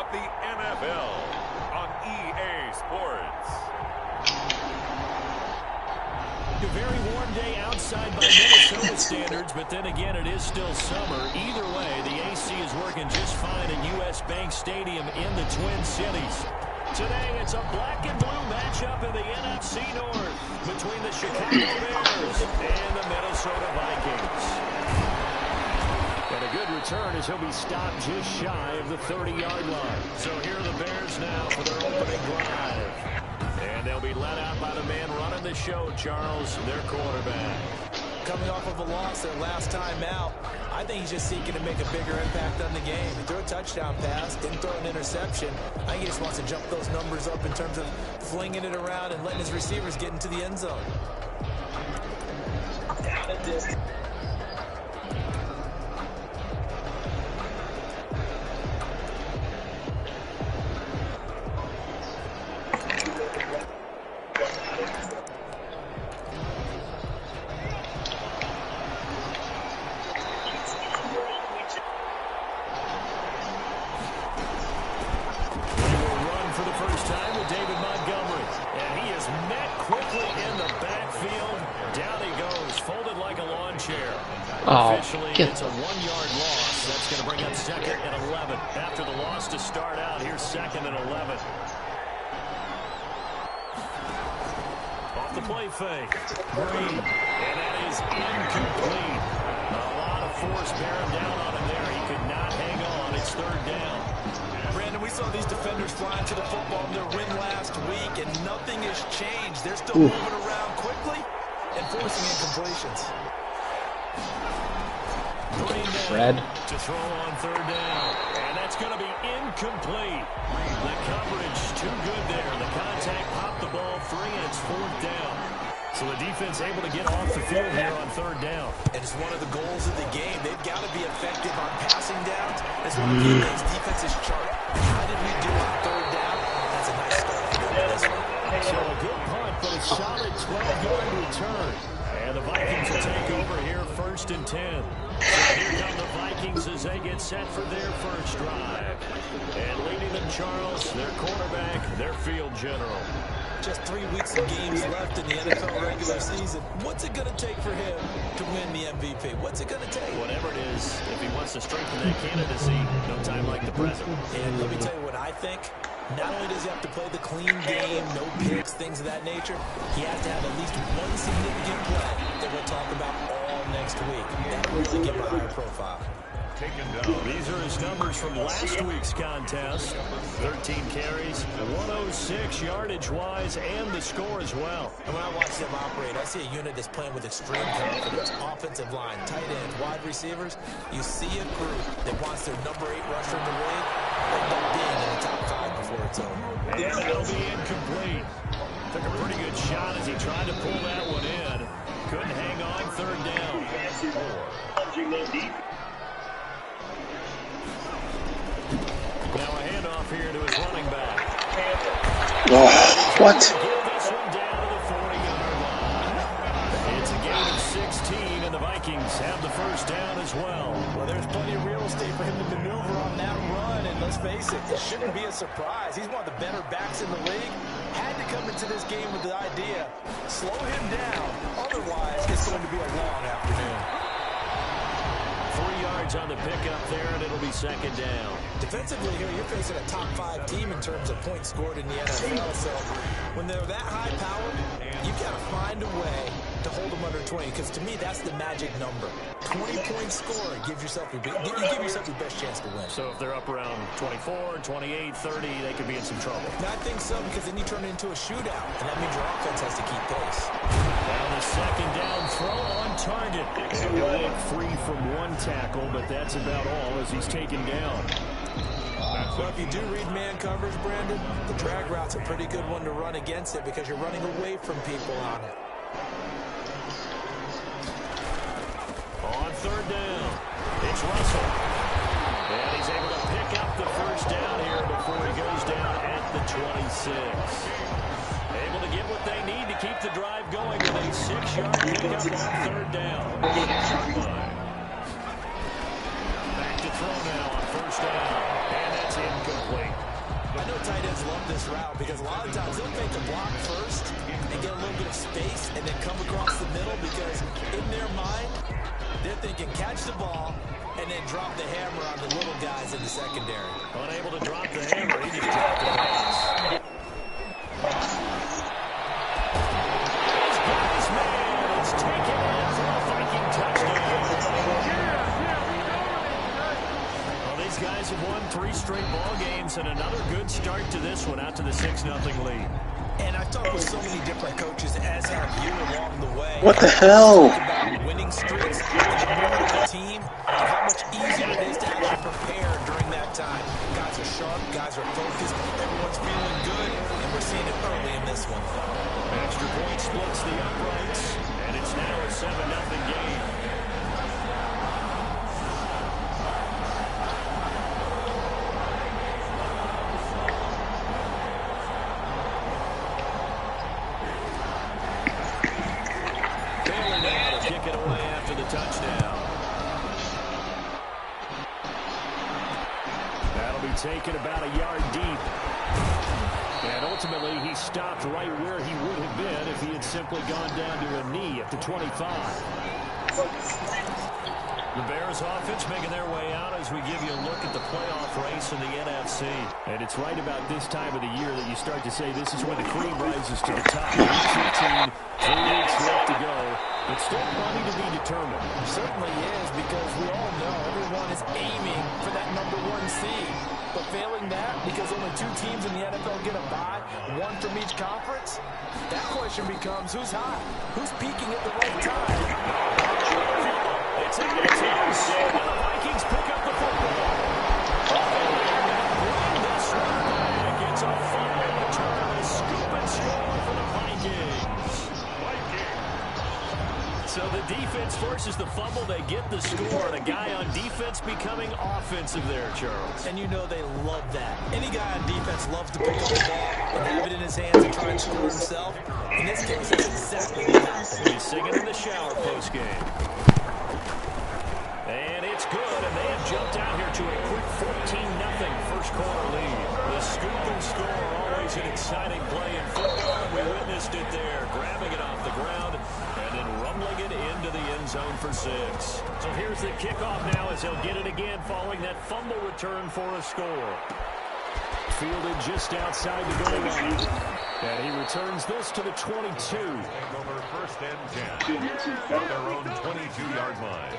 of the NFL on EA Sports. A very warm day outside by Minnesota standards, but then again, it is still summer. Either way, the AC is working just fine at U.S. Bank Stadium in the Twin Cities. Today, it's a black and blue matchup in the NFC North between the Chicago Bears and the Minnesota Vikings. And a good return as he'll be stopped just shy of the 30-yard line. So here are the Bears now for their opening drive. And they'll be led out by the man running the show, Charles, their quarterback. Coming off of a loss their last time out, I think he's just seeking to make a bigger impact on the game. He threw a touchdown pass, didn't throw an interception. I think he just wants to jump those numbers up in terms of flinging it around and letting his receivers get into the end zone. It's a 1-yard loss. That's going to bring up second and 11. After the loss to start out, here's second and 11. Off the play fake. Green. And that is incomplete. A lot of force bearing down on him there. He could not hang on. It's third down. Brandon, we saw these defenders flying to the football in their win last week, and nothing has changed. They're still moving around quickly and forcing incompletions. Fred. To throw on third down. And that's going to be incomplete. The coverage too good there. The contact popped the ball free, and it's fourth down. So the defense able to get off the field here on third down. And it's one of the goals of the game. They've got to be effective on passing downs. That's one of the things defense is chart. How did we do on third down? That's a nice start for this one. So a good punt, but a solid 12-yard return. And the Vikings will take over here first and 10. Here come the Vikings as they get set for their first drive. And leading them, Charles, their quarterback, their field general. Just 3 weeks of games left in the NFL regular season. What's it going to take for him to win the MVP? What's it going to take? Whatever it is, if he wants to strengthen that candidacy, no time like the present. And let me tell you what I think. Not only does he have to play the clean game, no picks, things of that nature, he has to have at least one significant play that we'll talk about all next week. That will really give him a higher profile. These are his numbers from last week's contest. 13 carries, 106 yardage-wise, and the score as well. And when I watch them operate, I see a unit that's playing with extreme confidence. Offensive line, tight ends, wide receivers. You see a group that wants their number 8 rusher in the league, end up being in the top 5 before it's over. And it'll be incomplete. Took a pretty good shot as he tried to pull that one in. Couldn't hang on third down. Now a handoff here to his running back. Oh, what? This one down to the 40-yard line. It's a gain of 16, and the Vikings have the first down as well. Well, there's plenty of real estate for him to maneuver on that run, and let's face it, it shouldn't be a surprise. He's one of the better backs in the league. Had to come into this game with the idea, slow him down. Otherwise, it's going to be a long afternoon. 3 yards on the pickup there, and it'll be second down. Defensively here, you're facing a top 5 team in terms of points scored in the NFL. So when they're that high powered, you've got to find a way to hold them under 20. Because to me, that's the magic number. 20-point score gives yourself you give yourself your best chance to win. So if they're up around 24, 28, 30, they could be in some trouble. And I think so, because then you turn it into a shootout, and that means your offense has to keep pace. Now the second down throw on target. And he'll look free from one tackle, but that's about all as he's taken down. Well, if you do read man coverage, Brandon, the drag route's a pretty good one to run against it because you're running away from people on it. On third down, it's Russell. And he's able to pick up the first down here before he goes down at the 26. Able to get what they need to keep the drive going with a 6-yard pickup on third down. Back to throw now on first down. And that's It's incomplete. I know tight ends love this route because a lot of times they'll take the block first and get a little bit of space and then come across the middle because in their mind, they're thinking catch the ball and then drop the hammer on the little guys in the secondary. Unable to drop the hammer, he just dropped the pass. He's got his man. It's taken in for a Viking touchdown. Well, these guys have won 3 straight ball games and another good start to this one out to the 6-0 lead. And I've talked with so many different coaches, as have you along the way. What the hell? About winning streaks and the mood of the team and how much easier it is to actually prepare during that time. Guys are sharp, guys are focused, everyone's feeling good, and we're seeing it early in this one. Extra point splits the uprights, and it's now a 7-0 game. Touchdown. That'll be taken about a yard deep. And ultimately, he stopped right where he would have been if he had simply gone down to a knee at the 25. The Bears offense making their way out as we give you a look at the playoff race in the NFC. And it's right about this time of the year that you start to say this is when the cream rises to the top. Week 15, 3 weeks left to go. But still plenty to be determined. It certainly is because we all know everyone is aiming for that number 1 seed. But failing that, because only 2 teams in the NFL get a bye, 1 from each conference, that question becomes who's hot? Who's peaking at the right time? It's in the teams. And the Vikings pick up the football. Bring this one back. It's a fumble return. A scoop and score for the Vikings. So the defense forces the fumble. They get the score. And a guy on defense becoming offensive there, Charles. And you know they love that. Any guy on defense loves to pick up the ball and have it in his hands and try and score himself. In this case, that's exactly what happened. He's singing in the shower postgame. And it's good, and they have jumped out here to a quick 14-0 first quarter lead. The scoop and score, always an exciting play in football. We witnessed it there, grabbing it off the ground and then rumbling it into the end zone for 6. So here's the kickoff now as he'll get it again following that fumble return for a score. Fielded just outside the goal line. And he returns this to the 22. Over 1st and 10 from their own 22-yard line.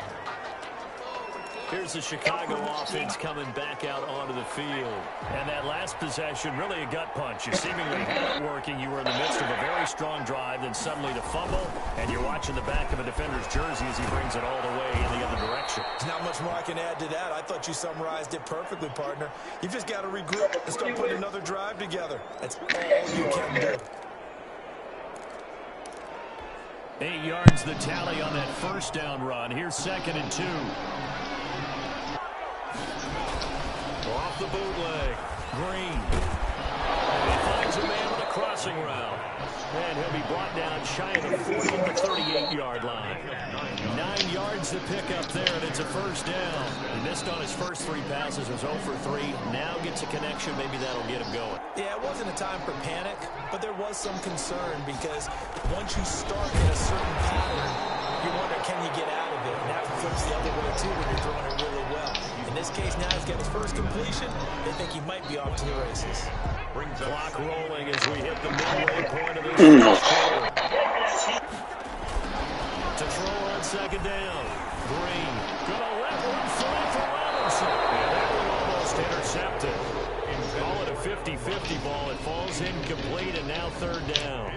Here's the Chicago offense coming back out onto the field. And that last possession, really a gut punch. You seemingly had it working. You were in the midst of a very strong drive, then suddenly the fumble, and you're watching the back of a defender's jersey as he brings it all the way in the other direction. There's not much more I can add to that. I thought you summarized it perfectly, partner. You've just got to regroup and start putting another drive together. That's all you can do. 8 yards the tally on that first down run. Here's 2nd and 2. Off the bootleg, Green. And he finds a man with a crossing route. And he'll be brought down shy of the 40 to 38-yard line. 9 yards to pick up there, and it's a first down. He missed on his first 3 passes, was 0 for 3. Now gets a connection, maybe that'll get him going. Yeah, it wasn't a time for panic, but there was some concern because once you start in a certain pattern, you wonder, can you get out of it? And that flips the other way, too, when you're throwing it really well. In this case, now he's got his first completion. They think he might be off to the races. Clock rolling as we hit the midway point of this first quarter. To throw on 2nd down. Green gonna let one fly for Robinson. And that one almost intercepted. Call it a 50-50 ball. It falls incomplete, and now 3rd down.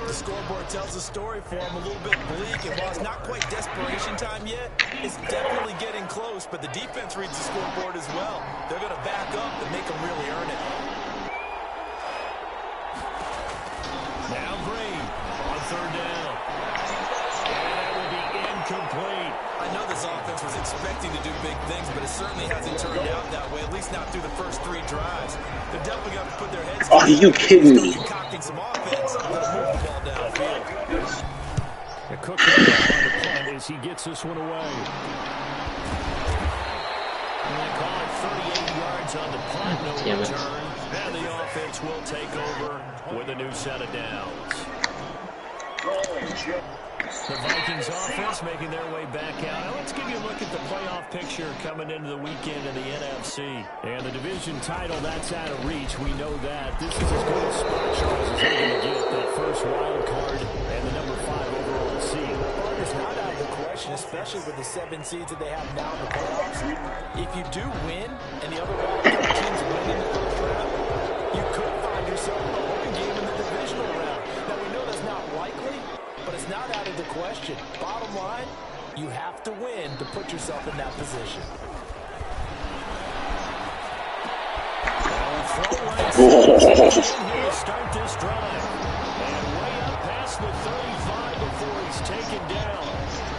The scoreboard tells the story for him, a little bit bleak, and while it's not quite desperation time yet, it's definitely getting close, but the defense reads the scoreboard as well. They're going to back up and make them really earn it. Now Green on 3rd down. And that will be incomplete. I know this offense was expecting to do big things, but it certainly hasn't turned out that way, at least not through the first 3 drives. They're definitely going to put their heads Are you kidding me? concocting some offense and move the ball downfield. The Cook on the punt as he gets this one away. And they call it 38 yards on the punt, no Damn it. return. And the offense will take over with a new set of downs. The Vikings offense making their way back out. Now let's give you a look at the playoff picture coming into the weekend in the NFC. And the division title, that's out of reach. We know that. This is as good a spot, Charles, as they're going to get. That first wild card and the number 5 overall seed. It's not out of the question, especially with the 7 seeds that they have now in the playoffs. If you do win, and the other wild card teams win in the first round, you could find yourself in a home game in the divisional round. Now, we know that's not likely, but it's not out of the question. Bottom line, you have to win to put yourself in that position. Start this drive. And way up past the 35 before he's taken down.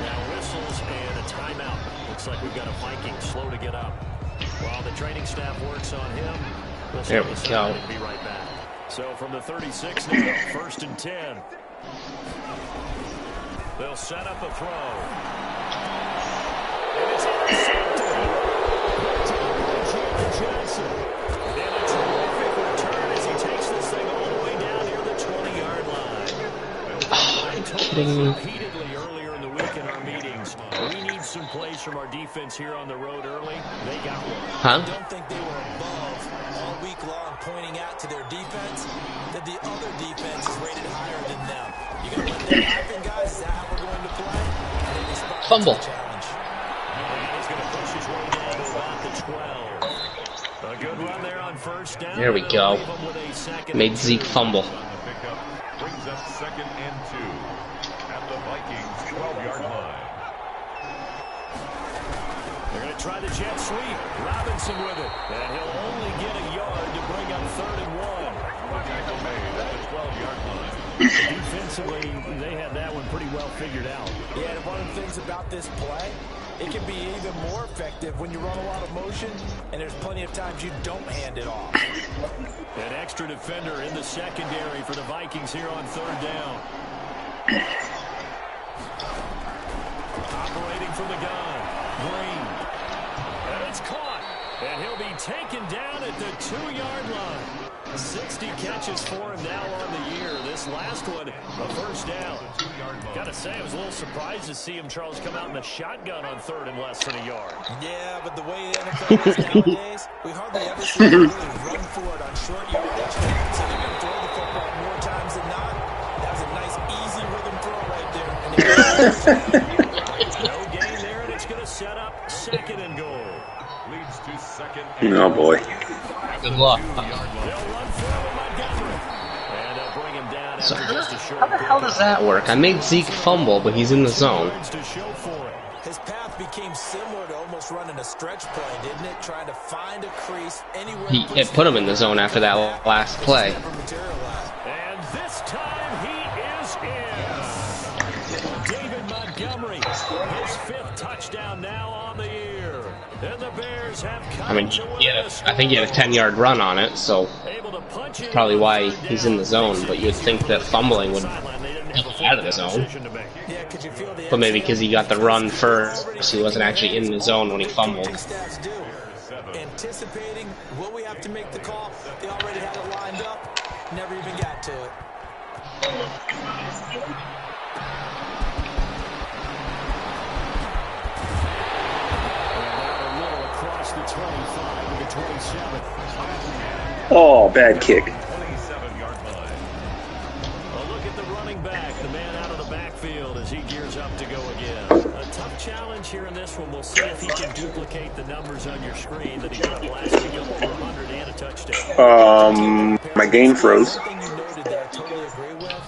Now whistles and a timeout. Looks like we've got a Viking slow to get up. While the training staff works on him, we'll there we go. Be right back. So from the 36 now, 1st and 10. They'll set up a throw. And it's intercepted. Johnson. And a terrific return as he takes this thing all the way down near the 20-yard line. I told you repeatedly earlier in the week in our meetings, we need some plays from our defense here on the road early. They got one. I don't think they were above all week long pointing out to their defense that the other defense is rated higher than them. You got to let that happen, guys. Is that how we're going to play? And they respond Fumble. to the challenge. And he's going to push his way down to about the 12. A good run there on first down. There we go. Made Zeke fumble. Brings up 2nd and 2 at the Vikings 12-yard line. They're going to try the jet sweep. Robinson with it. And he'll only get a yard to bring up 3rd and 1. The tackle made at the 12-yard line. Defensively, they had that one pretty well figured out. Yeah, and one of the things about this play, it can be even more effective when you run a lot of motion, and there's plenty of times you don't hand it off. An extra defender in the secondary for the Vikings here on 3rd down. Operating from the gun, Green. And it's caught. And he'll be taken down at the 2-yard line. 60 catches for him now on the year. This last one, a first down. Gotta say, I was a little surprised to see him, Charles, come out in the shotgun on 3rd and less than a yard. Yeah, but the way the NFL is nowadays, we hardly ever see them really run for it on short yardage. So they're going to throw the football more times than not. That was a nice, easy rhythm throw right there. No gain there, and it's going to set up 2nd and goal. Leads to 2nd and Oh boy. Good luck. So how the hell does that work? I made Zeke fumble, but he's in the zone. His path became similar to almost running a stretch play, didn't it? Trying to find a crease anywhere. It put him in the zone after that last play. And this time he is in. David Montgomery, his 5th touchdown now on the year. And the Bears have come I mean, I think he had a 10-yard run on it, so that's probably why he's in the zone. But you'd think that fumbling would be out of the zone. But maybe because he got the run first, he wasn't actually in the zone when he fumbled. Anticipating, will we have to make the call? They already had it lined up, never even got to it. Oh, bad kick. 27-yard line. A look at the running back, the man out of the backfield as he gears up to go again. A tough challenge here in this one. We'll see if he can duplicate the numbers on your screen that he got last week of over 100 and a touchdown. My game froze. Everything you noted there, I totally agree with.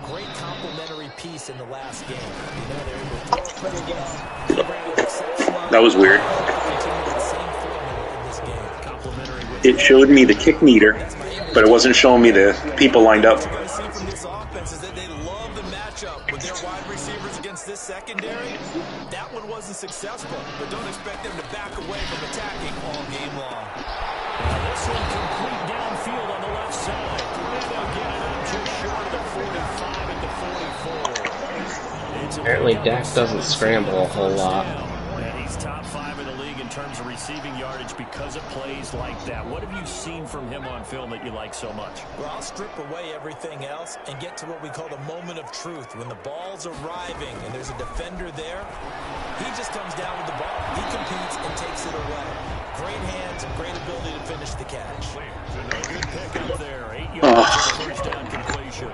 Great complimentary piece in the last game. You know, they're able to throw pretty well. That was weird. It showed me the kick meter, but it wasn't showing me the people lined up. What you're going to see from this offense is that they love the matchup with their wide receivers against this secondary. That one wasn't successful, but don't expect them to back away from attacking all game long. This one complete downfield on the left side. And they'll get it up just short of the 45 at the 44. Apparently Dak doesn't scramble a whole lot. And he's top 5 in the league in terms of receiving receiving yardage because of plays like that. What have you seen from him on film that you like so much? Well, I'll strip away everything else and get to what we call the moment of truth. When the ball's arriving and there's a defender there, he just comes down with the ball. He competes and takes it away. Great hands and great ability to finish the catch. Good pick up there. 8 yards for the first down completion.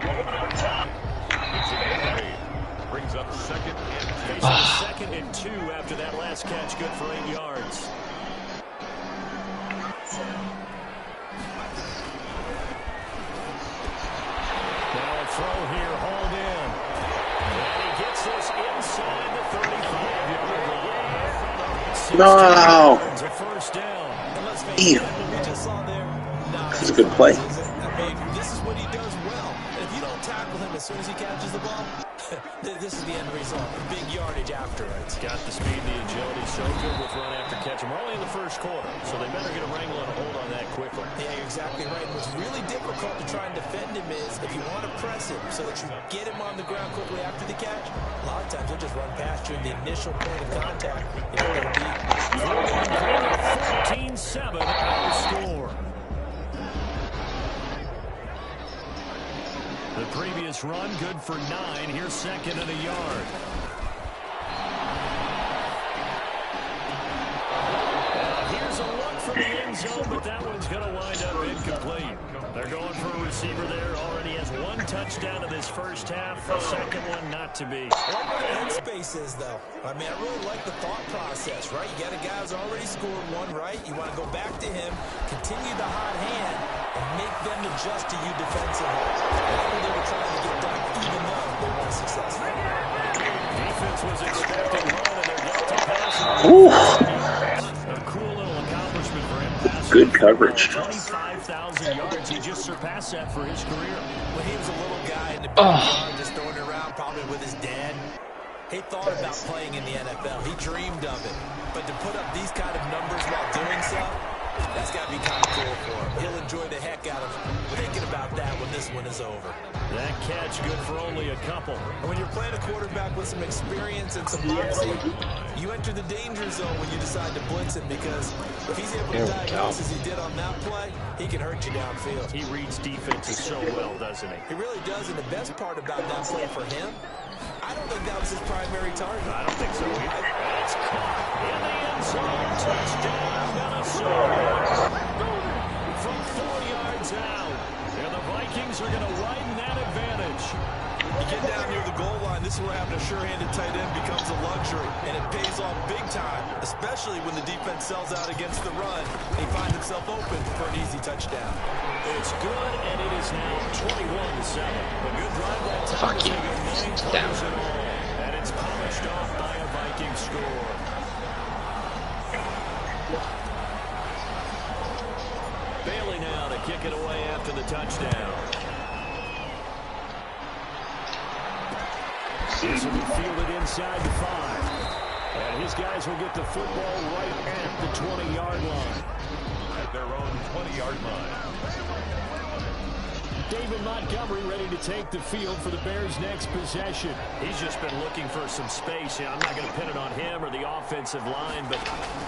Brings up second and 2. Second and 2 after that last catch. Good for 8 yards. Now a throw here, hauled in. And he gets this inside the 35-yard line. No! A first down. Ew. That's a good play. I mean, this is what he does well. And if you don't tackle him as soon as he catches the ball, this is the end result. Big yardage after it. It's got the speed and the agility. So good with run after catch. We're only in the first quarter, so they better get a wrangle and a hold on that quickly. Yeah, you're exactly right. And what's really difficult to try and defend him is if you want to press him so that you get him on the ground quickly after the catch, a lot of times he'll just run past you at the initial point of contact. You know, it'll be 14-7 our score. The previous run, good for 9. Here's second and a yard. Here's a look from the end zone, but that one's going to wind up incomplete. They're going for a receiver there. Already has 1 touchdown in this first half. The second one not to be. I like where the head space is, though. I mean, I really like the thought process, right? You got a guy who's already scored 1, right? You want to go back to him, continue the hot hand, and make them adjust to you defensively. That's what they were trying to get done, even though they weren't successful. Defense was expecting run, and they're going to pass. A cool little accomplishment for him. Good coverage. 25,000 yards. He just surpassed that for his career. When he was a little guy in the backyard, just throwing it around, probably with his dad, he thought about playing in the NFL. He dreamed of it. But to put up these kind of numbers while doing so, that's got to be kind of cool for him. He'll enjoy the heck out of thinking about that when this one is over. That catch good for only a couple. And when you're playing a quarterback with some experience and some moxie, you enter the danger zone when you decide to blitz him, because if he's able to diagnose as he did on that play, he can hurt you downfield. He reads defenses so well, doesn't he? He really does, and the best part about that play for him, I don't think that was his primary target. I don't think so either. It's caught in the end zone. Touchdown, Minnesota. From 4 yards out. And the Vikings are going to widen that advantage. You get down near the goal line, this is where having a sure-handed tight end becomes a luxury, and it pays off big time, especially when the defense sells out against the run, and he finds himself open for an easy touchdown. It's good, and it is now 21-7. A good drive that time. Fuck you. Down. And it's polished off by a Viking score. Bailey now to kick it away after the touchdown. This will be fielded inside the 5. And his guys will get the football right at the 20-yard line. At their own 20-yard line. David Montgomery ready to take the field for the Bears' next possession. He's just been looking for some space. I'm not going to pin it on him or the offensive line, but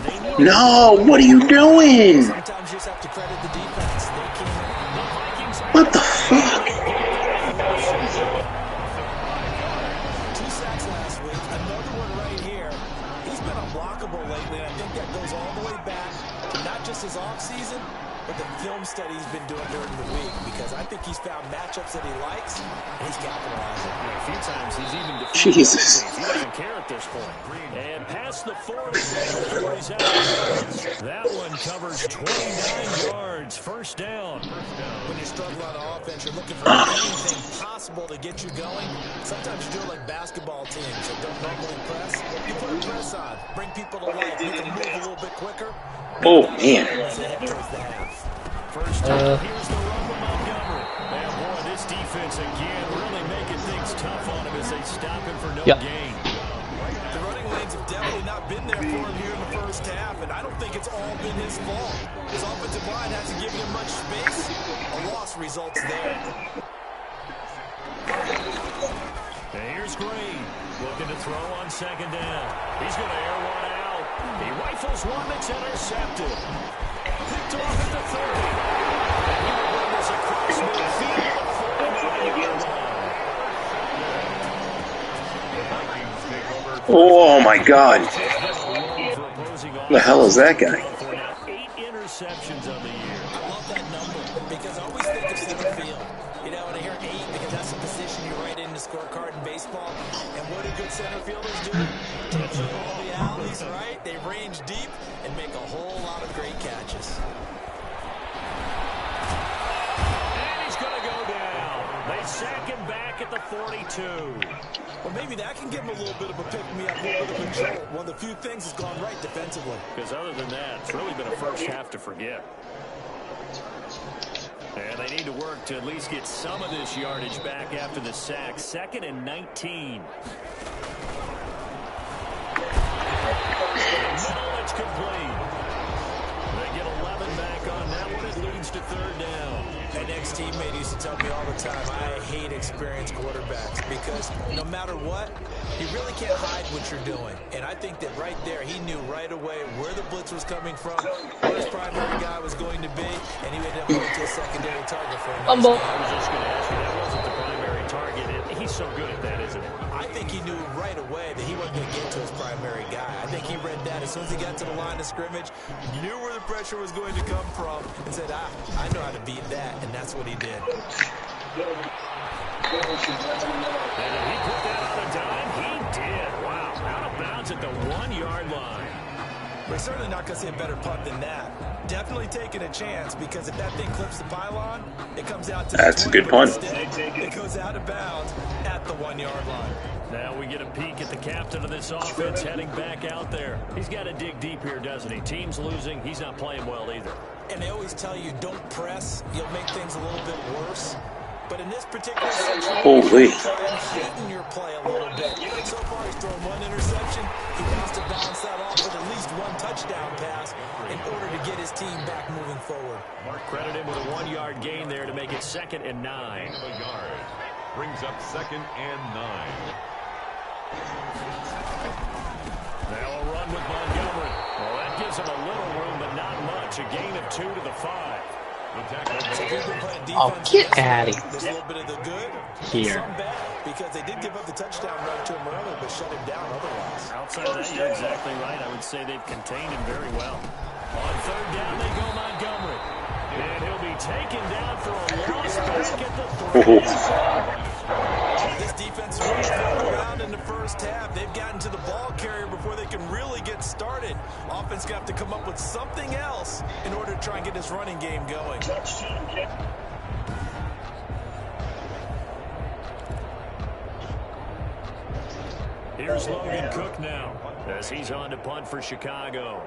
they need... No, what are you doing? Sometimes you just have to credit the defense. They can't... What the fuck? 2 sacks last week, another one right here. He's been unblockable lately, and I think that goes all the way back to not just his offseason, but the film study he's been doing during the week, because I think he's found matchups that he likes, and he's capitalizing. A few times he's even defeated. Jesus. He doesn't care at this point. And past the 40, he's out. That one covers 29 yards. First down. When you struggle on offense, you're looking for anything possible to get you going. Sometimes you do it like basketball teams that don't normally press. You put a press on, bring people to life, make them move a little bit quicker. Oh, man. First down, here's the run from Montgomery. And boy, this defense again really making things tough on him as they stop him for no gain. The running lanes have definitely not been there for him here in the first half, and I don't think it's all been his fault. His offensive line hasn't given him much space. A loss results there. And here's Green looking to throw on second down. He's going to air one out. He rifles one that's intercepted. Picked off at the 30. And he will bring this across midfield to the 49-yard line. Oh, my God. Who the hell is that guy? 8 interceptions on the year. I love that number because I always think of center field. You know, when I hear 8, because that's the position you write in the scorecard in baseball. And what do good center fielders do? Touch all the alleys, right? They range deep and make a whole lot of great catches. And he's going to go down. They sack him back at the 42. Well, maybe that can give him a little bit of a pick-me-up, a little bit of a jolt. One of the few things has gone right defensively. Because other than that, it's really been a first half to forget. And they need to work to at least get some of this yardage back after the sack. 2nd and 19. Middle, it's complete. They get 11 back on that one. It leads to 3rd down. An ex-teammate used to tell me all the time, I hate experienced quarterbacks because no matter what, you really can't hide what you're doing. And I think that right there, he knew right away where the blitz was coming from, where his primary guy was going to be, and he would have moved to a secondary target for him. I was just going to ask you, that wasn't the primary target. He's so good at that, isn't he? I think he knew right away that he wasn't going to get to his primary guy. I think he read that as soon as he got to the line of scrimmage, knew where the pressure was going to come from, and said, I know how to beat that, and that's what he did. And did he put that on a dime? He did. Wow. Out of bounds at the 1-yard line. We're certainly not going to see a better punt than that. Definitely taking a chance because if that thing clips the pylon, it comes out to That's a good punt. It goes out of bounds at the 1-yard line. Now we get a peek at the captain of this offense heading back out there. He's got to dig deep here, doesn't he? Team's losing. He's not playing well either. And they always tell you, don't press. You'll make things a little bit worse. But in this particular situation, Holy. heighten your play a little bit. So far, he's thrown 1 interception. He wants to bounce that off with at least 1 touchdown pass in order to get his team back moving forward. Credit him with a 1-yard gain there to make it 2nd and 9. Brings up 2nd and 9. Now a run with Montgomery. Well, that gives him a little room, but not much. A gain of 2 to the 5. Oh, get out of There's a little bit of the good, here. some bad, because they did give up the touchdown run to him earlier, but shut him down otherwise. Outside of that, you're exactly right. I would say they've contained him very well. On 3rd down, they go Montgomery. And he'll be taken down for a loss back at the 3. This defense is really around in the first half. They've gotten to the ball carrier before they can really get started. Offense got to come up with something else in order to try and get this running game going. Here's Logan Cook now as he's on to punt for Chicago.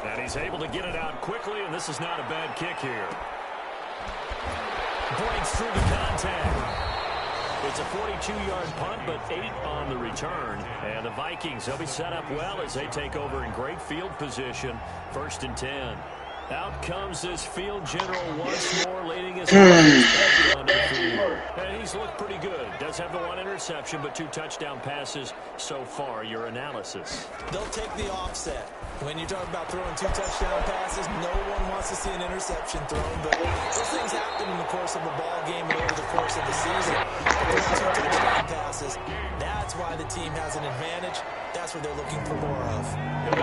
And he's able to get it out quickly, and this is not a bad kick here. Breaks through the contact. It's a 42-yard punt, but 8 on the return. And the Vikings, they'll be set up well as they take over in great field position. 1st and 10. Out comes this field general once more, leading us onto the field. And he's looked pretty good. Does have the 1 interception, but 2 touchdown passes so far. Your analysis. They'll take the offset. When you're talking about throwing 2 touchdown passes, no one wants to see an interception thrown, but those things happen in the course of the ball game and over the course of the season. But 2 touchdown passes, that's why the team has an advantage. That's what they're looking for more of. A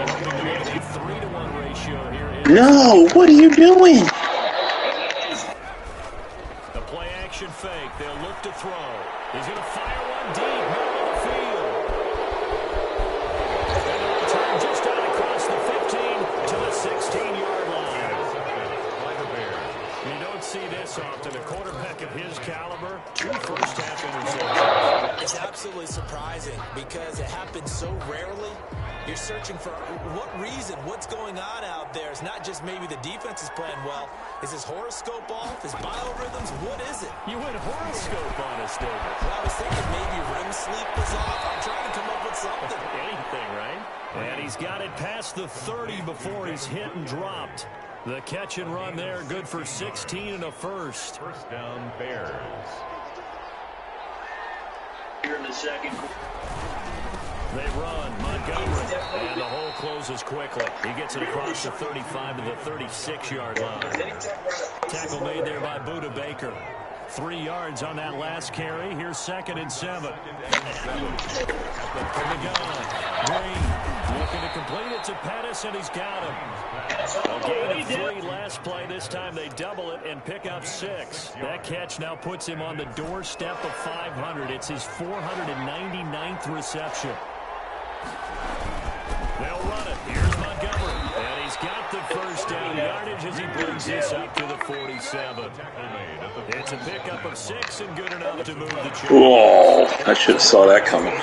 3-to-1 ratio here. No, what are you doing? The play action fake. They'll look to throw. He's going to fire one deep, middle of the field. And a return just out across the 15 to the 16-yard line. You don't see this often. A quarterback of his caliber, 2 first-half interceptions. It's absolutely surprising because it happens so rarely. You're searching for what reason, what's going on out there. It's not just maybe the defense is playing well. Is his horoscope off? His biorhythms? What is it? You went horoscope on us, David. Well, I was thinking maybe REM sleep was off. I'm trying to come up with something. Anything, right? And he's got it past the 30 before he's hit and dropped. The catch and run there, good for 16 and a first. First down, Bears. Here in the second. They run. Montgomery. And the hole closes quickly. He gets it across the 35 to the 36-yard line. Tackle made there by Budda Baker. 3 yards on that last carry. Here's 2nd and 7. From the gun. Green looking to complete it to Pettis, and he's got him. A gain of 3 last play. This time they double it and pick up 6. That catch now puts him on the doorstep of 500. It's his 499th reception. They'll run it. Here's Montgomery. And he's got the first down yardage as he brings this up to the 47. It's a pickup of 6 and good enough to move the chain. Whoa, I should have saw that coming.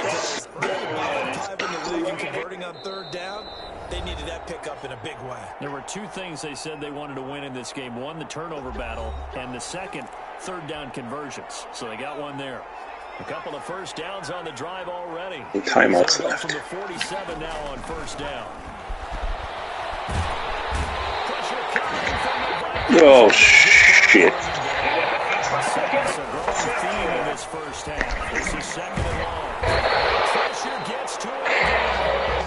Converting on 3rd down, they needed that pickup in a big way. There were 2 things they said they wanted to win in this game. One, the turnover battle, and the second, 3rd down conversions. So they got one there. A couple of first downs on the drive already. Timeouts left. From the 47 now on 1st down. Oh, shit. It's a growing theme in this first half. This is 2nd and long. Pressure gets to it again.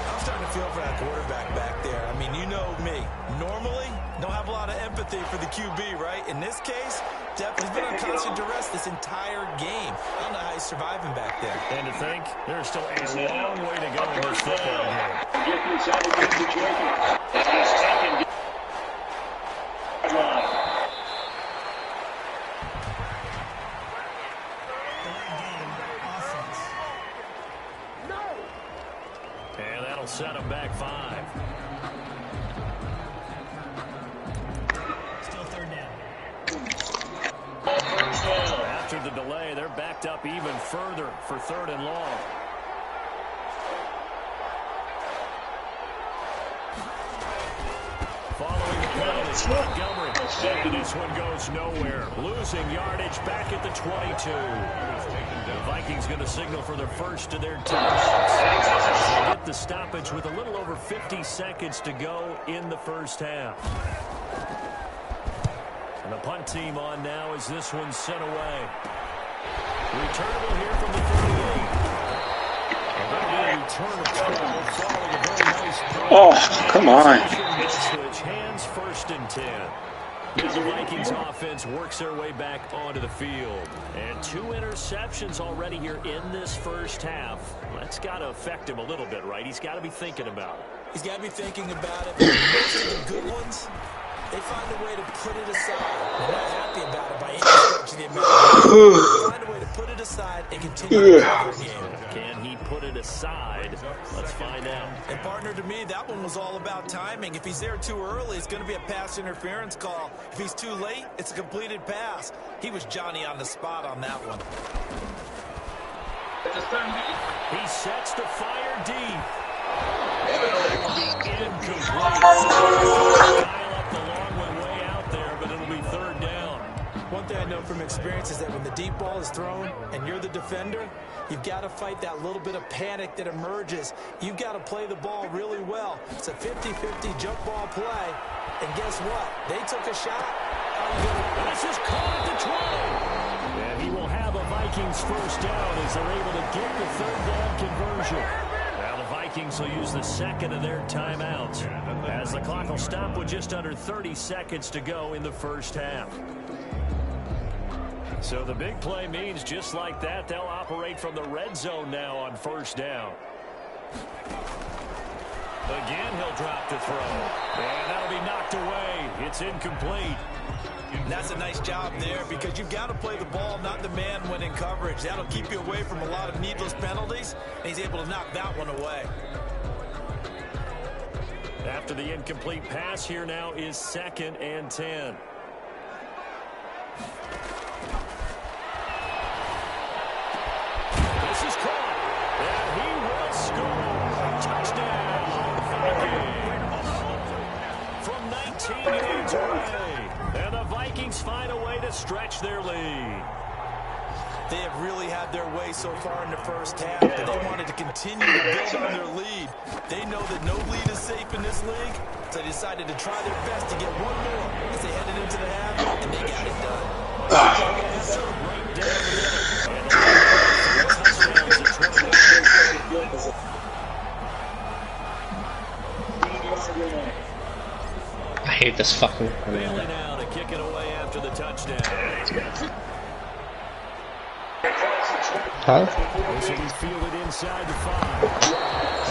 I'm starting to feel for that quarterback back there. I mean, you know me. Normally, don't have a lot of empathy for the QB, right? In this case, he's been on constant duress this entire game. I don't know how he's surviving back there. And to think, there's still a long way to go in this football game. And that'll set him back 5. Still 3rd down. After the delay, they're backed up even further for 3rd and long. Following the penalty, Montgomery. And this one goes nowhere. Losing yardage back at the 22. The Vikings going to signal for their first of their timeouts. They get the stoppage with a little over 50 seconds to go in the first half. And the punt team on now as this one's sent away. Returnable here from the 38. Return of 12 following a very nice play. Oh, come on. Switch hands 1st and 10. As the Vikings offense works their way back onto the field. And 2 interceptions already here in this first half. That's got to affect him a little bit, right? He's got to be thinking about it. He's got to be thinking about it. Most of the good ones, they find a way to put it aside. They're not happy about it by any stretch of the imagination. They find a way to put it aside and continue to cover the game. Can he put it aside? Let's find out. And partner, to me, that one was all about timing. If he's there too early, it's going to be a pass interference call. If he's too late, it's a completed pass. He was Johnny on the spot on that one. He sets to fire deep. Incomplete. The long one way out there, but it'll be 3rd down. One thing I know from experience is that when the deep ball is thrown and you're the defender, you've got to fight that little bit of panic that emerges. You've got to play the ball really well. It's a 50-50 jump ball play. And guess what? They took a shot. This is caught at the 20. And he will have a Vikings first down as they're able to get the 3rd down conversion. Now the Vikings will use the 2nd of their timeouts as the clock will stop with just under 30 seconds to go in the first half. So the big play means just like that, they'll operate from the red zone now on 1st down. Again, he'll drop to throw. And that'll be knocked away. It's incomplete. And that's a nice job there because you've got to play the ball, not the man when in coverage. That'll keep you away from a lot of needless penalties, and he's able to knock that one away. After the incomplete pass, here now is 2nd and 10. This is caught, and he will score. Touchdown, Vikings. From 19 yards away, and the Vikings find a way to stretch their lead. They have really had their way so far in the first half, but they wanted to continue to build on their lead. They know that no lead is safe in this league, so they decided to try their best to get one more as they headed into the half, and they got it done. I hate this fucking. Bailey now to kick it away after the touchdown. Huh? This will be fielded inside the 5.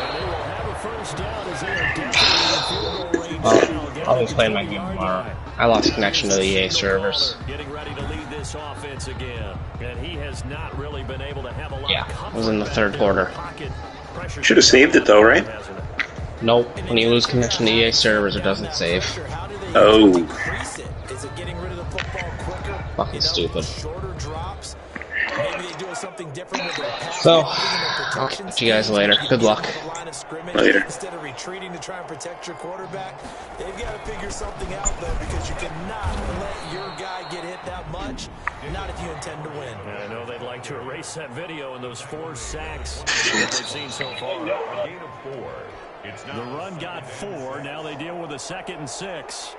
And they will have a first down as they are definitely in field goal range now. I'll be playing my game tomorrow. I lost connection to the EA servers. Getting ready to lead this offense again. And he has not really been able to have a lot Yeah, of it was in the third quarter. Should have saved it though, right? Nope. When you lose connection to EA servers, it doesn't save. Oh. Fucking stupid. So, I'll catch you guys later. Good luck. Later. Instead of retreating to try and protect your quarterback, they've got to figure something out, though, because you cannot let your guy get hit that much, not if you intend to win. And I know they'd like to erase that video and those 4 sacks that they've seen so far. A gain of 4. The run got 4. Now they deal with a 2nd and 6.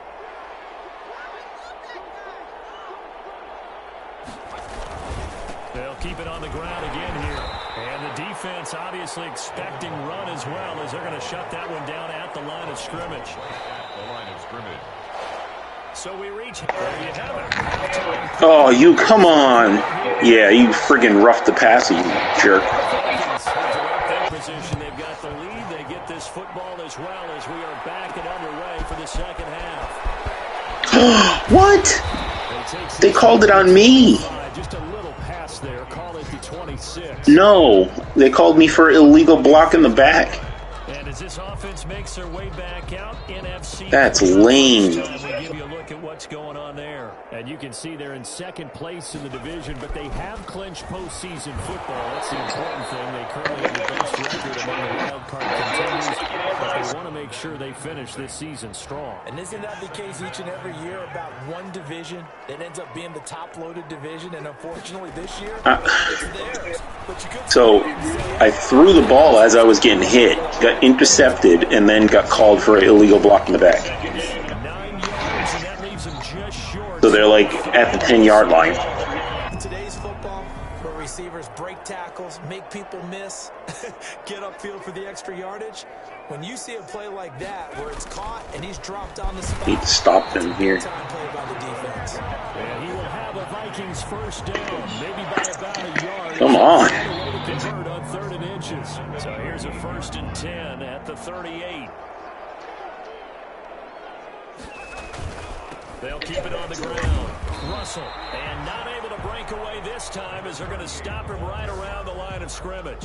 They'll keep it on the ground again here. And the defense obviously expecting run as well, as they're going to shut that one down at the line of scrimmage. The line of scrimmage. So we reach there. You have it. Oh, you come on. Yeah, you friggin' roughed the passer, you jerk. Position. They've got the lead. They get this football as well as we are back and underway for the second half. What? They called it on me. Just a little pass there. Call it the 26. No, they called me for illegal block in the back. And as this offense makes their way back out, NFC. That's lame. We'll give you a look at what's going on there. And you can see they're in 2nd place in the division, but they have clinched postseason football. That's the important thing. They currently have the best record among the wild card contenders, but they want to make sure they finish this season strong. And isn't that the case each and every year about one division that ends up being the top-loaded division? And unfortunately this year, it's theirs. But you could So I threw the ball as I was getting hit, got intercepted, and then got called for an illegal block in the back. 9 yards, and that leaves them just short. So they're like at the 10-yard line. In today's football, where receivers break tackles, make people miss, get upfield for the extra yardage, when you see a play like that where it's caught and he's dropped on the spot, Need to stop them here. time play by the defense. And he will have a Vikings first down, maybe by about a yard. Come on. Convert on 3rd and inches. So here's a 1st and 10 at the 38. They'll keep it on the ground. Russell, and not able to break away this time as they're going to stop him right around the line of scrimmage.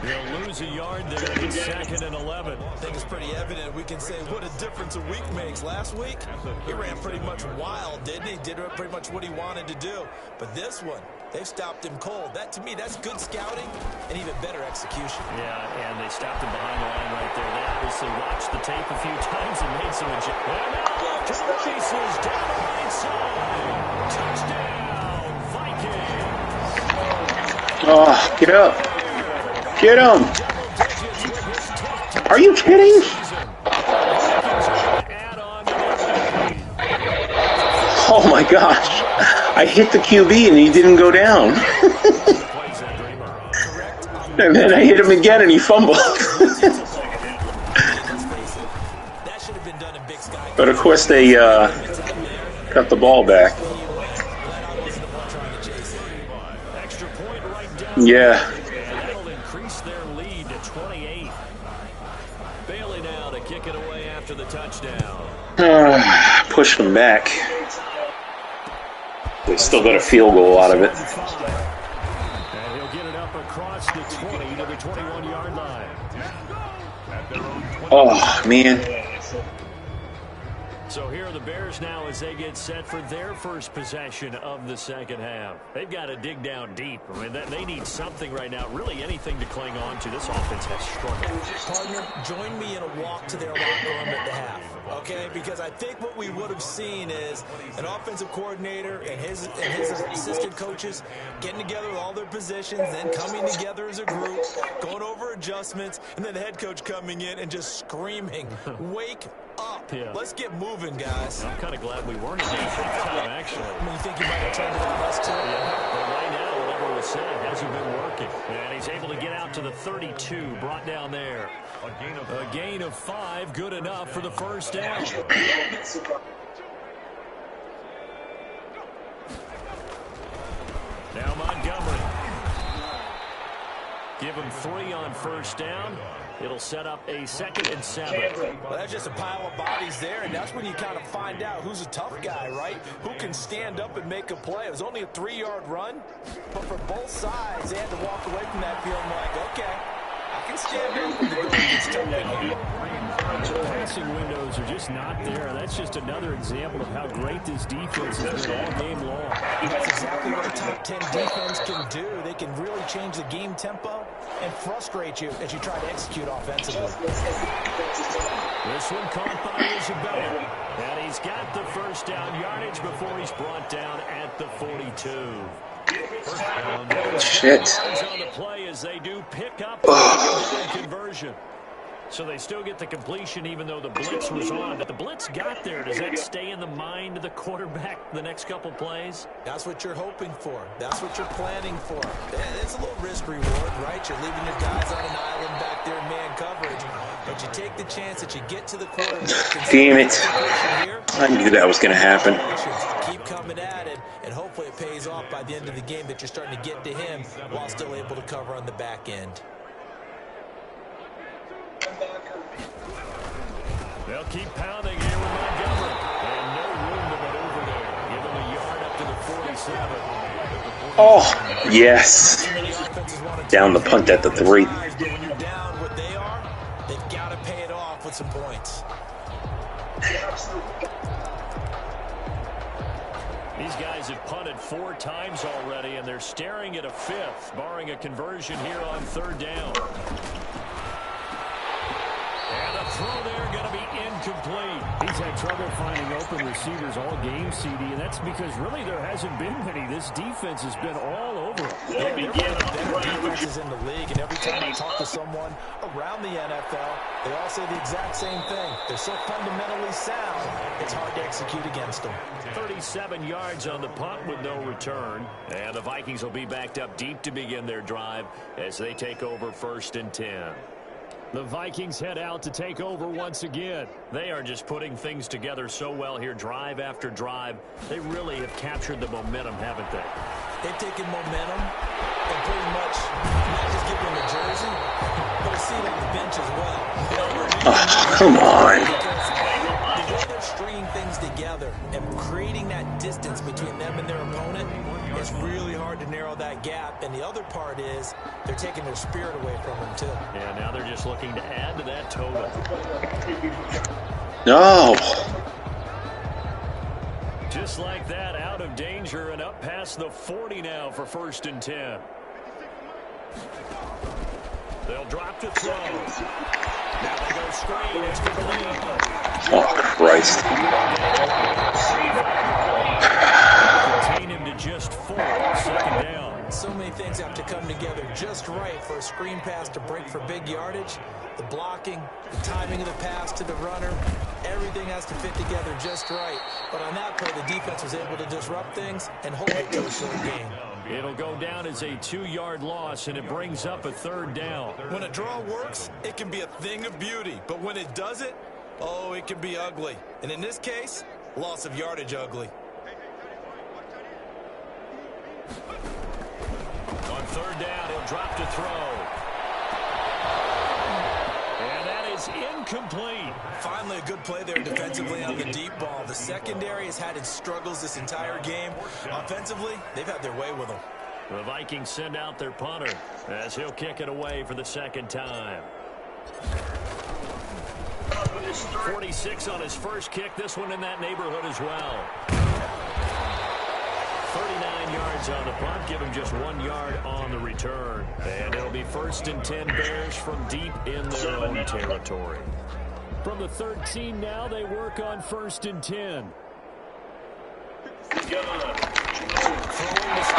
They'll lose a yard there. It's 2nd and 11. I think it's pretty evident. We can say what a difference a week makes. Last week, he ran pretty much wild, didn't he? Did pretty much what he wanted to do. But this one, they've stopped him cold. That, to me, that's good scouting and even better execution. Yeah, and they stopped him behind the line right there. They obviously watched the tape a few times and made some adjustments. And now to the races down the right side. Touchdown, Vikings. Oh, get up. Get him. Are you kidding? Oh my gosh. I hit the QB and he didn't go down. And then I hit him again and he fumbled. But of course they got the ball back. Yeah. That'll increase their lead to 28. Bailey now to kick it away after the touchdown. Push them back. They still got a field goal out of it. And he'll get it up across the 20 to the 21-yard line. Oh, man. So here are the Bears now as they get set for their first possession of the second half. They've got to dig down deep. I mean, they need something right now, really anything to cling on to. This offense has struggled. Partner, join me in a walk to their locker room at the half, okay? Because I think what we would have seen is an offensive coordinator and his assistant coaches getting together with all their positions, then coming together as a group, going over adjustments, and then the head coach coming in and just screaming, "Wake up." uphill. Let's get moving, guys. I'm kind of glad we weren't in there halftime, actually. I mean, you think you might have turned it on us, too? Yeah, but right now, whatever was said hasn't been working. And he's able to get out to the 32, brought down there. A gain of 5, good enough for the first down. Now Montgomery. Give him 3 on first down. It'll set up a 2nd and 7. Well, that's just a pile of bodies there, and that's when you kind of find out who's a tough guy, right? Who can stand up and make a play. It was only a 3-yard run, but for both sides, they had to walk away from that feeling like, okay, I can stand up when the going gets tough in here. The passing windows are just not there. That's just another example of how great this defense has been all game long. That's exactly what a top 10 defense can do. They can really change the game tempo and frustrate you as you try to execute offensively. This one caught by Isabella. And he's got the first down yardage before he's brought down at the 42. Shit. On the play as they do pick up the conversion. So they still get the completion even though the blitz was on. But the blitz got there. Does that stay in the mind of the quarterback the next couple plays? That's what you're hoping for. That's what you're planning for. It's a little risk reward, right? You're leaving your guys on an island back there in man coverage. But you take the chance that you get to the quarterback. Damn it. I knew that was going to happen. Keep coming at it, and hopefully it pays off by the end of the game that you're starting to get to him while still able to cover on the back end. They'll keep pounding here with Montgomery. And no room to maneuver there. Give him a yard up to the 47. Oh, yes. Down the punt at the 3. When you're down what they are, they've got to pay it off with some points. These guys have punted 4 times already, and they're staring at a 5th, barring a conversion here on 3rd down. And the throw there going to be incomplete. He's had trouble finding open receivers all game, CD, and that's because really there hasn't been many. This defense has been all over. Yeah, they're one of the better defenses in the league, and every time I talk to someone around the NFL, they all say the exact same thing. They're so fundamentally sound, it's hard to execute against them. 37 yards on the punt with no return. And the Vikings will be backed up deep to begin their drive as they take over 1st and 10. The Vikings head out to take over once again. They are just putting things together so well here, drive after drive. They really have captured the momentum, haven't they? They've taken momentum and pretty much not just give them a jersey, but a seat on the bench as well. Oh, come on. The way they're stringing things together and creating that distance between them and their opponent, it's really hard to narrow that gap. And the other part is they're taking their spirit away from them, too. Yeah, now they're just looking to add to that total. No. Just like that, out of danger and up past the 40 now for 1st and 10. They'll drop to throw. Now they go screen. It's complete. Oh, Christ. Contain him to just 4. 2nd down. So many things have to come together just right for a screen pass to break for big yardage. The blocking, the timing of the pass to the runner, everything has to fit together just right. But on that play, the defense was able to disrupt things and hold it to a short game. It'll go down as a 2-yard loss, and it brings up a 3rd down. When a draw works, it can be a thing of beauty. But when it doesn't, oh, it can be ugly. And in this case, loss of yardage ugly. On 3rd down, he'll drop to throw. And that is incomplete. Finally, a good play there defensively on the deep ball. The secondary has had its struggles this entire game. Offensively, they've had their way with them. The Vikings send out their punter as he'll kick it away for the 2nd time. 46 on his first kick. This one in that neighborhood as well. 39 yards on the punt. Give him just 1 yard on the return. And it'll be 1st and 10 Bears from deep in their own territory. From the 13 now, they work on 1st and 10.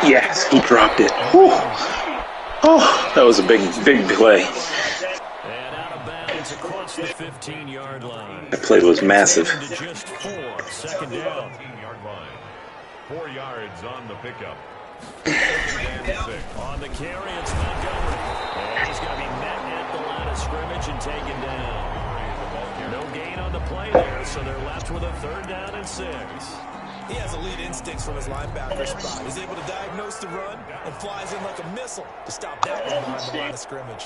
Yes, he dropped it. Whew. Oh, that was a big play. And out of bounds across across the 15-yard line. That play was massive. To just 4, second down. 15-yard line. 4 yards on the pickup. On the carry, it's Montgomery. And he's going to be met at the line of scrimmage and taken down. No gain on the play there, so they're left with a 3rd down and 6. He has elite instincts from his linebacker spot. He's able to diagnose the run and flies in like a missile to stop that one behind the line of scrimmage.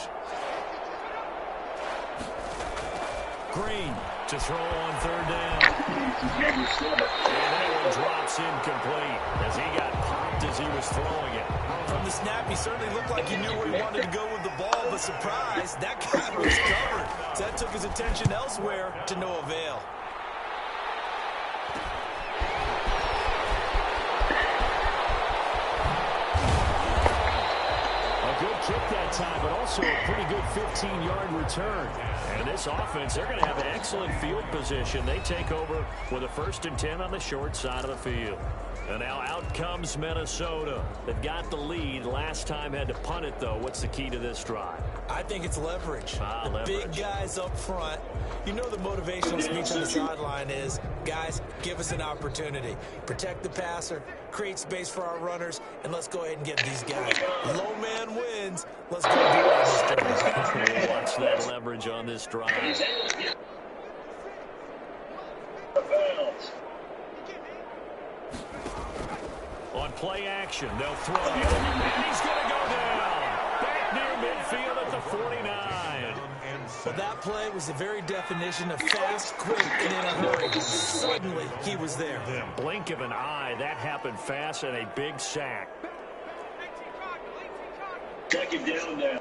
Green to throw on 3rd down. And that one drops incomplete as he got popped as he was throwing it. From the snap, he certainly looked like he knew where he wanted to go with the ball, but surprise, that guy was covered. So that took his attention elsewhere to no avail. Good kick that time, but also a pretty good 15-yard return. And this offense, they're going to have an excellent field position. They take over with a 1st and 10 on the short side of the field. And now out comes Minnesota. They've got the lead. Last time had to punt it, though. What's the key to this drive? I think it's leverage. The leverage. Big guys up front. You know the motivational speech on the sideline is, guys, give us an opportunity. Protect the passer, create space for our runners, and let's go ahead and get these guys. Low man wins. Let's go do it on this drive. Watch that leverage on this drive. On play action, they'll throw. And he's going to go down. Back near midfield at the 49. Well, that play was the very definition of fast, quick, and in a hurry. Suddenly, he was there. The blink of an eye, that happened fast, and a big sack. Second down now.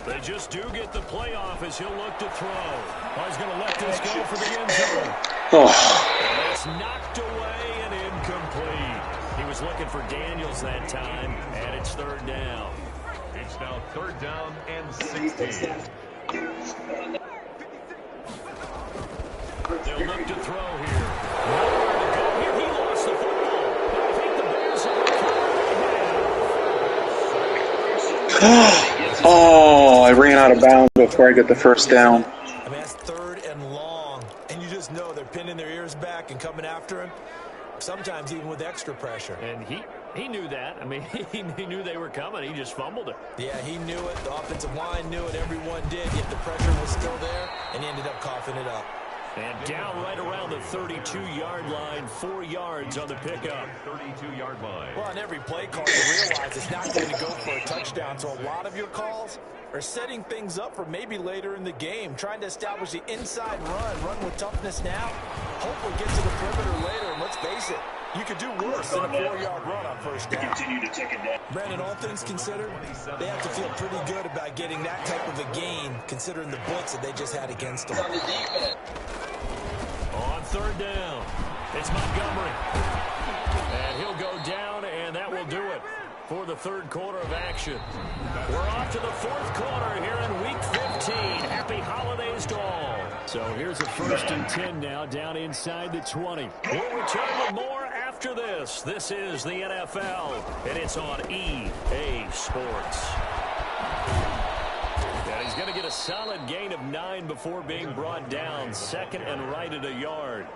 They just do get the play off as he'll look to throw. Oh, he's going to let this go for the end zone. And it's knocked away and incomplete. He was looking for Daniels that time, and it's 3rd down. It's now 3rd down and 16. They'll look to throw here. Nowhere to go here. He lost the football. I think the Bears have recovered. Oh, I ran out of bounds before I got the 1st down. I mean, that's 3rd and long. And you just know they're pinning their ears back and coming after him, sometimes even with extra pressure. And he knew that. I mean, he knew they were coming. He just fumbled it. Yeah, he knew it. The offensive line knew it. Everyone did. Yet the pressure was still there, and he ended up coughing it up. And down right around the 32-yard line, 4 yards on the pickup. 32-yard line. Well, on every play call, you realize it's not going to go for a touchdown. So a lot of your calls are setting things up for maybe later in the game, trying to establish the inside run with toughness now. Hopefully get to the perimeter later. And let's face it, you could do worse than a 4-yard run on 1st down. Continue to take it down. Brandon, all things considered, they have to feel pretty good about getting that type of a gain, considering the blitz that they just had against them. On 3rd down, it's Montgomery. And he'll go down, and that will do it for the 3rd quarter of action. We're off to the 4th quarter here in Week 15. Happy holidays to all. So here's a 1st and 10 now down inside the 20. We'll return with more after this. This is the NFL, and it's on EA Sports. And he's going to get a solid gain of 9 before being brought down. 2nd and right at a yard.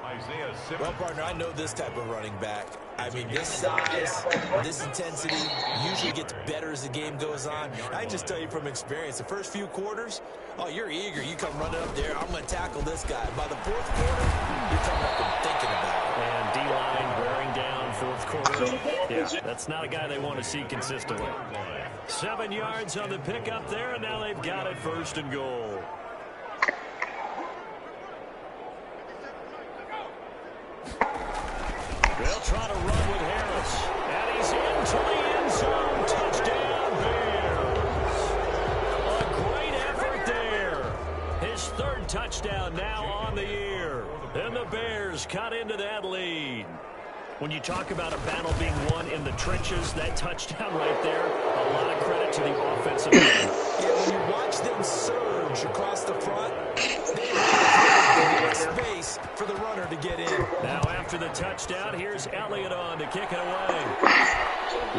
Well, partner, I know this type of running back. I mean, this size, this intensity usually gets better as the game goes on. I just tell you from experience, the first few quarters, oh, you're eager. You come running up there, I'm going to tackle this guy. By the 4th quarter, you're coming up and thinking about it. And D-line wearing down 4th quarter. Yeah, that's not a guy they want to see consistently. 7 yards on the pickup there, and now they've got it 1st and goal. They'll try to run with Harris. And he's into the end zone. Touchdown, Bears. A great effort there. His 3rd touchdown now on the year. And the Bears cut into that lead. When you talk about a battle being won in the trenches, that touchdown right there, a lot of credit to the offensive line. Yeah, when you watch them surge across the front, they space for the runner to get in. Now after the touchdown, here's Elliott on to kick it away.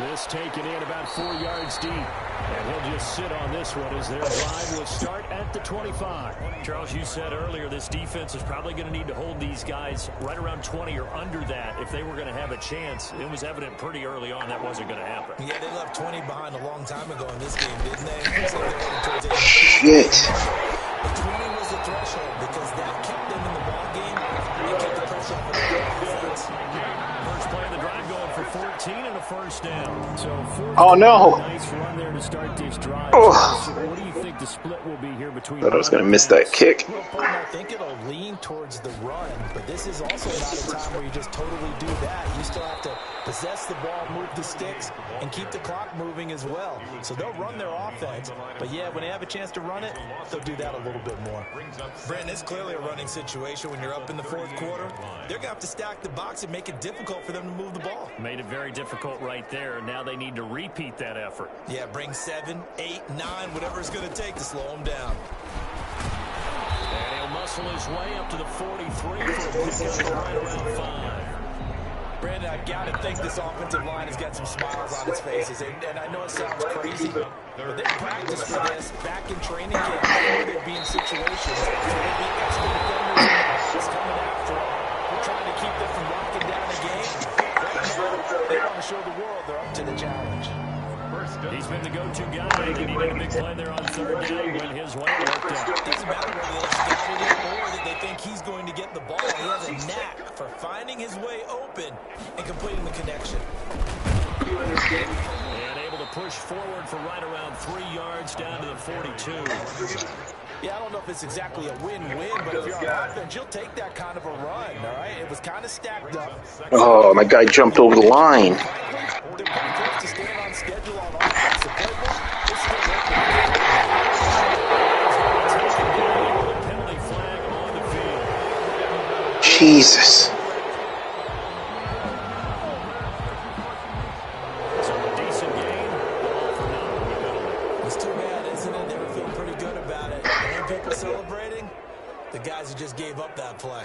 This taken in about 4 yards deep. And he'll just sit on this one as their drive will start at the 25. Charles, you said earlier this defense is probably going to need to hold these guys right around 20 or under that if they were going to have a chance. It was evident pretty early on that wasn't going to happen. Yeah, they left 20 behind a long time ago in this game, didn't they? Shit. The 20 was the threshold because that kept them in the ball game and kept the pressure off of their offense. First play of the drive going for 14 and a first down. So Oh no! nice run there to start this drive. Oh. So what do you think the split will be here between? Thought I was gonna miss that kick. I think it'll lean towards the run, but this is also not a time where you just totally do that. You still have to possess the ball, move the sticks, and keep the clock moving as well. So they'll run their offense, but yeah, when they have a chance to run it, they'll do that a little bit more. Brandon, it's clearly a running situation when you're up in the fourth quarter. They're going to have to stack the box and make it difficult for them to move the ball. Made it very difficult right there. Now they need to repeat that effort. Yeah, bring 7, 8, 9, whatever it's going to take to slow them down. And he'll muscle his way up to the 43 for a pickup right around 5. Brandon, I've got to think this offensive line has got some smiles on its faces. And I know it sounds crazy, but they practiced for this back in training camp. They knew they'd be in situations. So they'd be extra defenders and backs coming after them. We're trying to keep them from locking down the game. Right now, they want to show the world they're up to the challenge. He's been the go-to guy. He needed a big play there on third down when his way worked out. It doesn't matter whether they scouted it or that they think he's going to get the ball. He has a knack for finding his way open and completing the connection. And able to push forward for right around 3 yards down to the 42. Yeah, I don't know if it's exactly a win-win, but if you're on offense, you'll take that kind of a run, all right? It was kind of stacked up. Oh, my guy jumped over the line. They're pretty close to staying on schedule on offense. The playbook is still working. Penalty flag on the field. Jesus. So a decent game, all for nothing. It's too bad, isn't it? They were feeling pretty good about it. And when people celebrating, the guys who just gave up that play.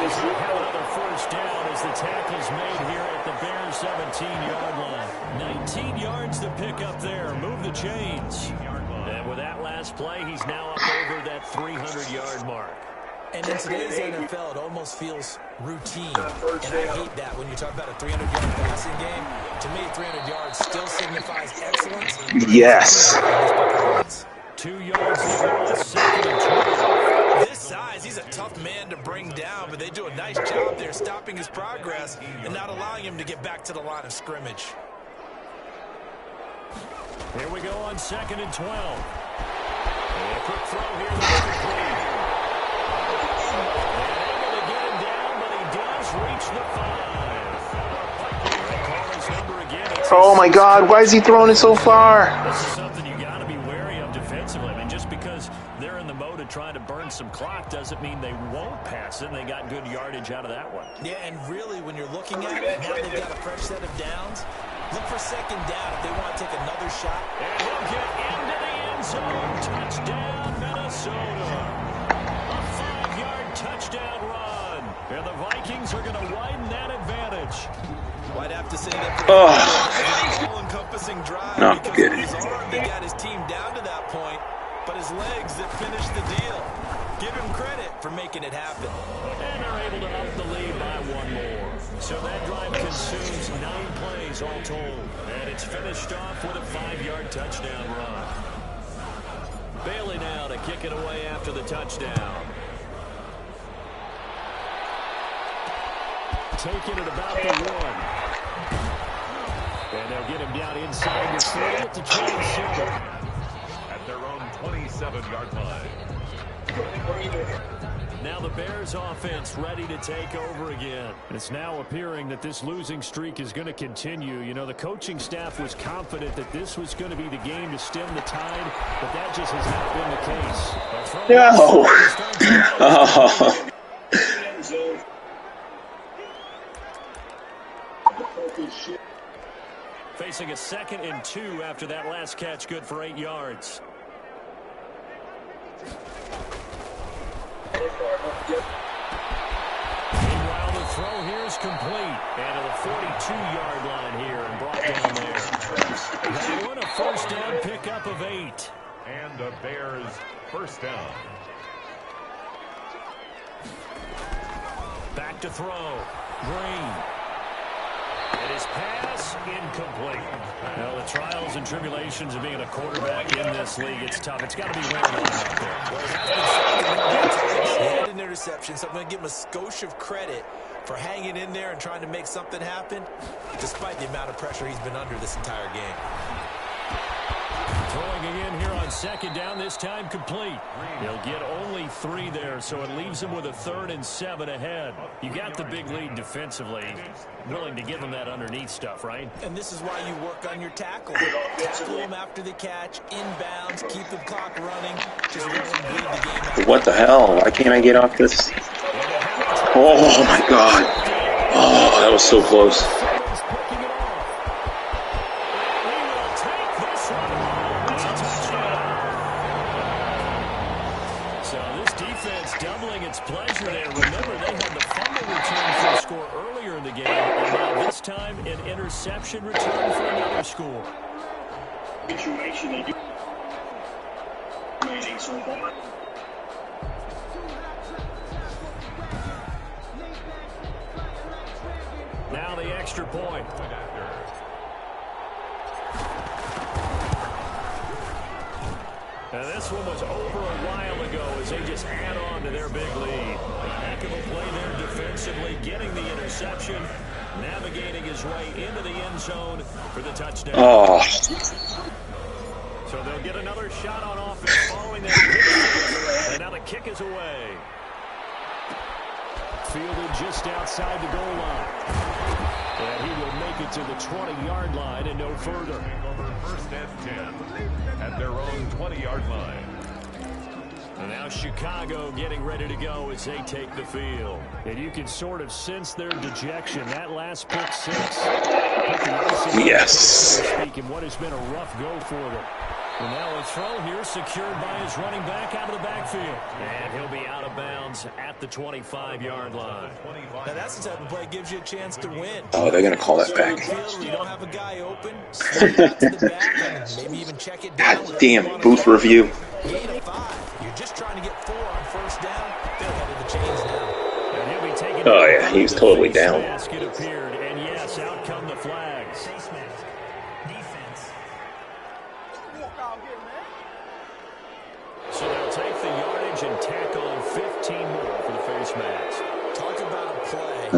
Another first down as the tackle's made here at the Bears 17-yard line. 19 yards to pick up there. Move the chains. And with that last play, he's now up over that 300-yard mark. And in today's NFL, it almost feels routine. And I hate that when you talk about a 300-yard passing game. To me, 300 yards still signifies excellence. Yes. 2 yards to second and 12. This size, he's a tough man to bring down, but they do a nice job there stopping his progress and not allowing him to get back to the line of scrimmage. Here we go on second and 12. And a quick throw here that's complete. And able to get him down, but he does reach the 5. And call his number again. Oh my God, why is he throwing it so far? This is something you got to be wary of defensively. I mean, just because they're in the mode of trying to burn some clock doesn't mean they won't pass it. And they got good yardage out of that one. Yeah, and really, when you're looking at it, now they've got a fresh set of downs. Look for second down if they want to take another shot. And he'll get into the end zone. Touchdown, Minnesota. A 5-yard touchdown run. And the Vikings are going to widen that advantage. I'd have to say that all-encompassing drive. Not because good. with his arm, they got his team down to that point, but his legs that finished the deal. Give him credit for making it happen. And they're able to up the lead by 1 more. So that drive consumes 9 plays all told. And it's finished off with a 5-yard touchdown run. Bailey now to kick it away after the touchdown. Taking it about the 1. And they'll get him down inside the 3 at the 27. At their own 27-yard line. Now the Bears offense ready to take over again. It's now appearing that this losing streak is going to continue. You know, the coaching staff was confident that this was going to be the game to stem the tide, but that just has not been the case. No. Oh. facing a 2nd and 2 after that last catch, good for 8 yards. Meanwhile, the throw here is complete. And to the 42-yard line here and brought down there. They win a first down pickup of 8. And the Bears first down. Back to throw. Green. And his pass incomplete. Well, the trials and tribulations of being a quarterback in this league, it's tough. It's got to be wearing on out there. He had an interception, so I'm going to give him a skosh of credit for hanging in there and trying to make something happen, despite the amount of pressure he's been under this entire game. Throwing again here on 2nd down, this time complete. He'll get only 3 there, so it leaves him with a 3rd and 7 ahead. You got the big lead defensively. Willing to give him that underneath stuff, right? And this is why you work on your tackle. Tackle him after the catch, inbounds, keep the clock running. Just let him bleed the game out. What the hell? Why can't I get off this? Oh, my God. Oh, that was so close. Doubling its pleasure there. Remember, they had the fumble return for a score earlier in the game, and now this time an interception return for another score. Situation they do. Amazing so far. Now the extra point. Now this one was over a while ago as they just add on to their big lead. A heck of a play there defensively, getting the interception, navigating his way into the end zone for the touchdown. Oh. So they'll get another shot on offense following that kick. And now the kick is away. Fielded just outside the goal line. And he will make it to the 20-yard line and no further. Over 1st and 10 at their own 20-yard line. And now Chicago getting ready to go as they take the field. And you can sort of sense their dejection. That last pick 6. Yes. Speaking, what has been a rough go for them. And now a throw here secured by his running back out of the backfield. And he'll be out of bounds at the 25-yard line. Now that's the type of play that gives you a chance to win. Oh, they're going to call that back. You don't have a guy open, slide out to the back, and maybe even check it down. God damn, booth review. Gain of 5. You're just trying to get 4 on first down. They're headed the chains now. And he'll be taking Oh, yeah, he was totally down. Basket appeared, and yes, out come the flags. So they'll take the yardage and tack on 15 more for the face mask. Talk about a play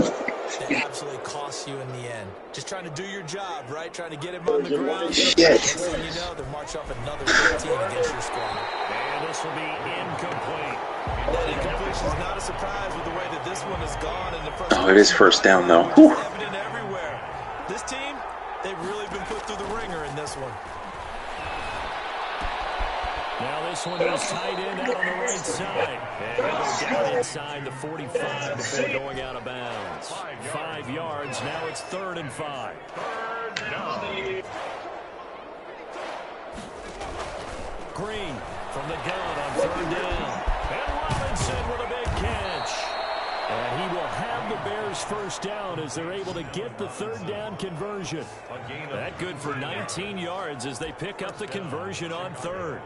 that absolutely costs you in the end. Just trying to do your job, right? Trying to get him on the ground. Shit. Next thing you know, they'll march off another 15 against your squad. And this will be incomplete. That incompletion is not a surprise with the way that this one has gone. And the Oh, it is first down, though. Whew. Evident everywhere. This team, they've really been put through the ringer in this one. Now this one is tight end out on the right side. And he'll go down inside the 45 before going out of bounds. 5 yards. Now it's 3rd and 5. Green from the gun on 3rd down. And Robinson with a big catch. And he will have the Bears first down as they're able to get the 3rd down conversion. That good for 19 yards as they pick up the conversion on 3rd.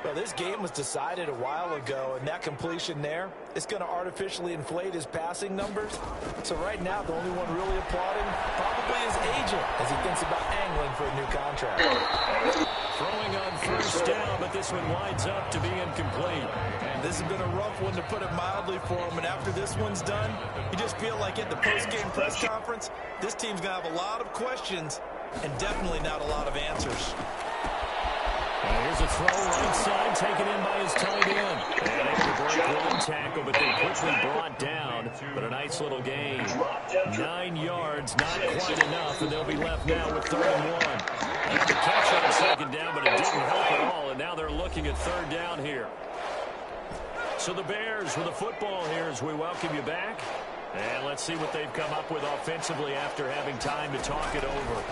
Well, this game was decided a while ago, and that completion there is going to artificially inflate his passing numbers. So right now, the only one really applauding probably his agent as he thinks about angling for a new contract. Throwing on first down, but this one winds up to be incomplete. And this has been a rough one, to put it mildly, for him. And after this one's done, you just feel like at the post-game press conference, this team's going to have a lot of questions and definitely not a lot of answers. Here's a throw right side, taken in by his tight end. And able to break one tackle, but they quickly brought down. But a nice little gain. 9 yards, not quite enough, and they'll be left now with 3rd and 1. Had the catch on 2nd down, but it didn't help at all, and now they're looking at 3rd down here. So the Bears with the football here as we welcome you back. And let's see what they've come up with offensively after having time to talk it over.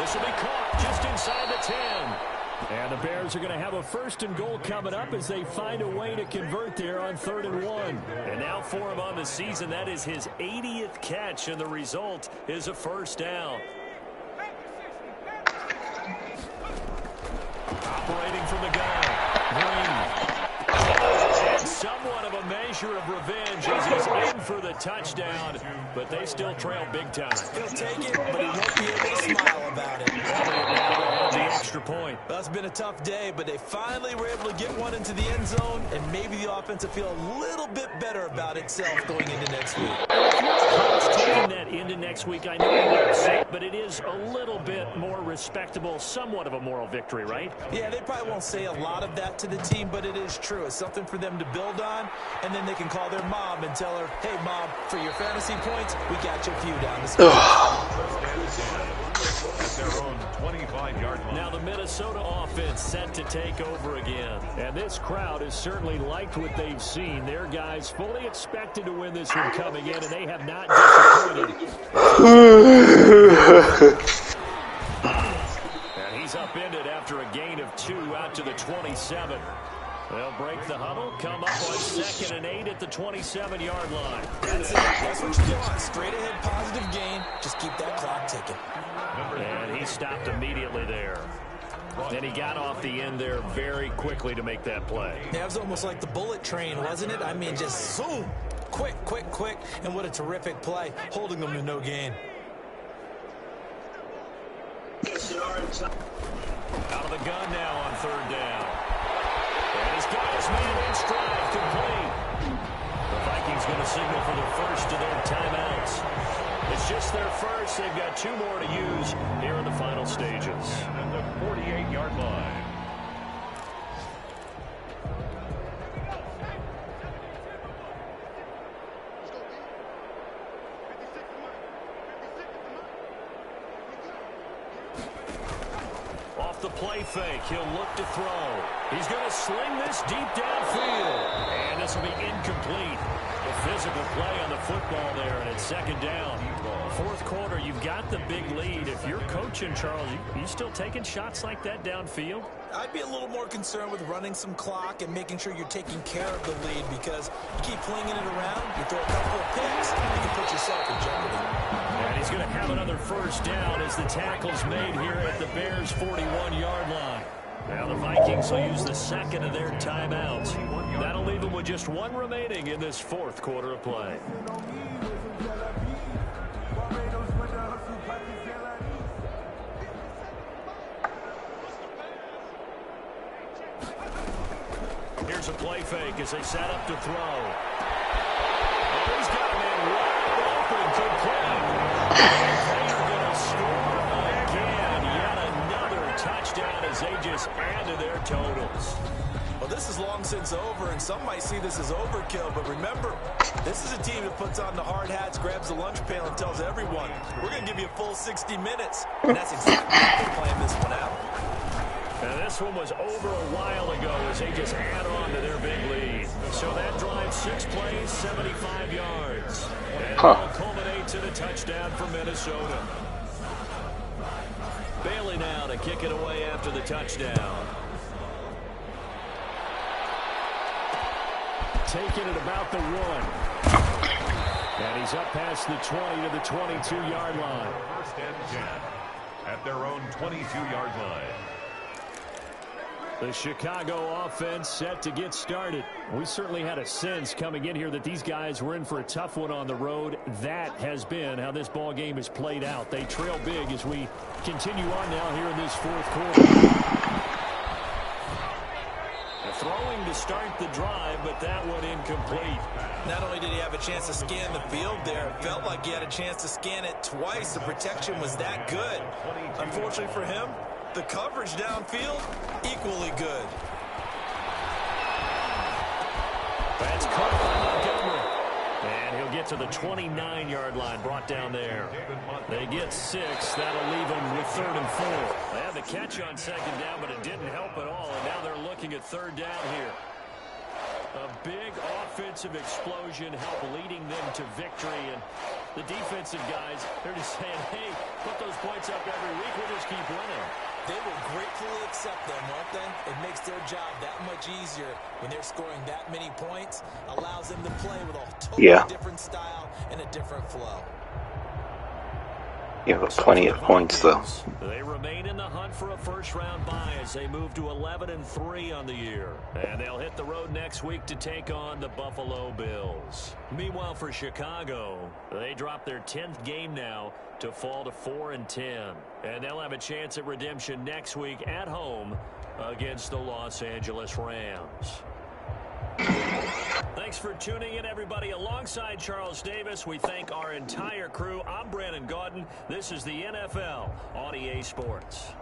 This will be caught just inside the 10. And the Bears are going to have a 1st and goal coming up as they find a way to convert there on 3rd and 1. And now for him on the season, that is his 80th catch, and the result is a 1st down. Operating from the gun, Green. And somewhat of a measure of revenge as he's in for the touchdown, but they still trail big time. He'll take it, but he won't be able to smile about it. The extra point. Well, it's been a tough day, but they finally were able to get one into the end zone, and maybe the offense will feel a little bit better about itself going into next week. Taking that into next week, I know you're upset, but it is a little bit more respectable, somewhat of a moral victory, right? Yeah, they probably won't say a lot of that to the team, but it is true. It's something for them to build on, and then they can call their mom and tell her, hey, Mom, for your fantasy points, we got you a few down the stretch. At their own 25-yard line. Now the Minnesota offense set to take over again. And this crowd has certainly liked what they've seen. Their guys fully expected to win this one coming in, and they have not disappointed. And he's upended after a gain of 2 out to the 27. They'll break the huddle, come up on 2nd and 8 at the 27-yard line. That's it. That's what you want. Straight ahead, positive gain. Just keep that clock ticking. And he stopped immediately there. And he got off the end there very quickly to make that play. Yeah, it was almost like the bullet train, wasn't it? I mean, just zoom. Quick, quick, quick. And what a terrific play, holding them to no gain. Out of the gun now on 3rd down. And he's got his man in stride, complete. The Vikings going to signal for their first of their timeouts. It's just their first. They've got 2 more to use here in the final stages. And at the 48-yard line. Off the play fake, he'll look to throw. He's going to sling this deep downfield. And this will be incomplete. The physical play on the football there, and it's 2nd down. 4th quarter, you've got the big lead. If you're coaching, Charles, you still taking shots like that downfield? I'd be a little more concerned with running some clock and making sure you're taking care of the lead, because you keep flinging it around, you throw a couple of picks, you can put yourself in jeopardy. And he's going to have another 1st down as the tackle's made here at the Bears' 41-yard line. Now the Vikings will use the 2nd of their timeouts. That'll leave them with just 1 remaining in this 4th quarter of play. Here's a play fake as they set up to throw. Oh, he's got a man wide open, complete. They're going to score again. Yet another touchdown as they just added their totals. Well, this is long since over, and some might see this as overkill, but remember, this is a team that puts on the hard hats, grabs the lunch pail, and tells everyone, we're going to give you a full 60 minutes. And that's exactly how they're playing this one out. And this one was over a while ago as they just add on to their big lead. So that drive, 6 plays, 75 yards. And it all culminates in a touchdown for Minnesota. Bailey now to kick it away after the touchdown. Taking it about the 1. And he's up past the 20 to the 22-yard line. 1st and 10 at their own 22-yard line. The Chicago offense set to get started. We certainly had a sense coming in here that these guys were in for a tough one on the road. That has been how this ball game has played out. They trail big as we continue on now here in this 4th quarter. Throwing to start the drive, but that one incomplete. Not only did he have a chance to scan the field there, it felt like he had a chance to scan it twice. The protection was that good. Unfortunately for him, the coverage downfield, equally good. That's caught by Montgomery. And he'll get to the 29-yard line, brought down there. They get 6. That'll leave them with 3rd and 4. They had the catch on 2nd down, but it didn't help at all. And now they're looking at 3rd down here. A big offensive explosion helped leading them to victory. And the defensive guys, they're just saying, hey, put those points up every week. We'll just keep winning. They will gratefully accept them, won't they? It makes their job that much easier when they're scoring that many points. Allows them to play with a totally different style and a different flow. You have plenty of points, though. They remain in the hunt for a first-round bye as they move to 11-3 on the year. And they'll hit the road next week to take on the Buffalo Bills. Meanwhile, for Chicago, they drop their 10th game now to fall to 4-10. And they'll have a chance at redemption next week at home against the Los Angeles Rams. Thanks for tuning in, everybody. Alongside Charles Davis, we thank our entire crew. I'm Brandon Gaudin. This is the NFL on EA Sports.